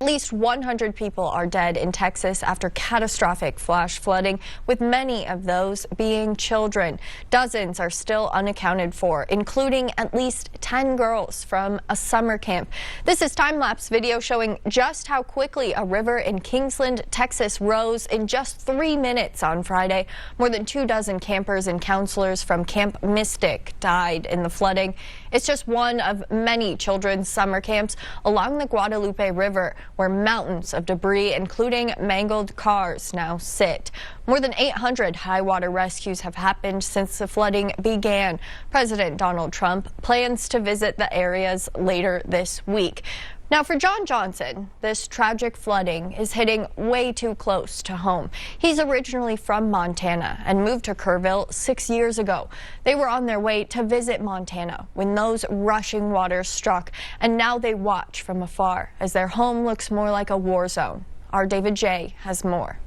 At least 100 people are dead in Texas after catastrophic flash flooding, with many of those being children. Dozens are still unaccounted for, including at least 10 girls from a summer camp. This is time-lapse video showing just how quickly a river in Kingsland, Texas rose in just 3 minutes on Friday. More than 24 campers and counselors from Camp Mystic died in the flooding. It's just one of many children's summer camps along the Guadalupe River, where mountains of debris, including mangled cars, now sit. More than 800 high water rescues have happened since the flooding began. President Donald Trump plans to visit the areas later this week. Now, for John Johnson, this tragic flooding is hitting way too close to home. He's originally from Montana and moved to Kerrville 6 years ago. They were on their way to visit Montana when those rushing waters struck, and now they watch from afar as their home looks more like a war zone. Our David J. has more.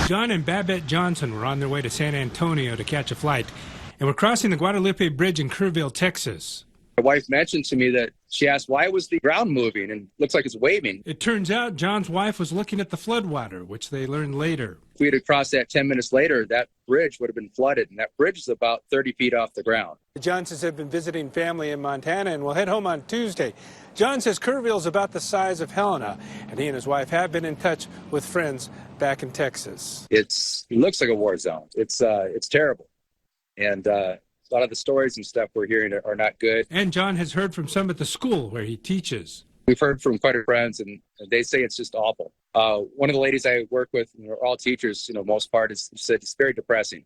John and Babette Johnson were on their way to San Antonio to catch a flight and were crossing the Guadalupe Bridge in Kerrville, Texas. My wife mentioned to me that she asked, why was the ground moving, and looks like it's waving. It turns out John's wife was looking at the floodwater, which they learned later. If we had crossed that 10 minutes later, that bridge would have been flooded, and that bridge is about 30 feet off the ground. The Johnsons have been visiting family in Montana and will head home on Tuesday. John says Kerrville's about the size of Helena, and he and his wife have been in touch with friends back in Texas. It looks like a war zone. It's terrible. And a lot of the stories and stuff we're hearing are not good. And John has heard from some at the school where he teaches. We've heard from quite a few friends, and they say it's just awful. One of the ladies I work with, all teachers, most part, said it's very depressing.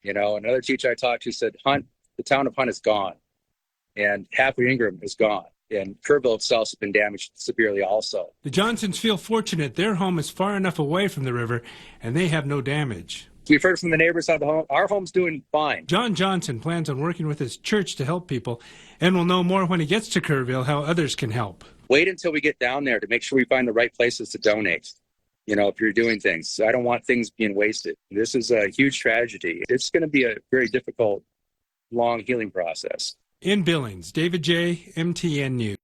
Another teacher I talked to said, the town of Hunt is gone, and Happy Ingram is gone, and Kerrville itself has been damaged severely also. The Johnsons feel fortunate their home is far enough away from the river, and they have no damage. We've heard from the neighbors on the home. Our home's doing fine. John Johnson plans on working with his church to help people, and will know more when he gets to Kerrville how others can help. Wait until we get down there to make sure we find the right places to donate. If you're doing things, I don't want things being wasted. This is a huge tragedy. It's going to be a very difficult, long healing process. In Billings, David J., MTN News.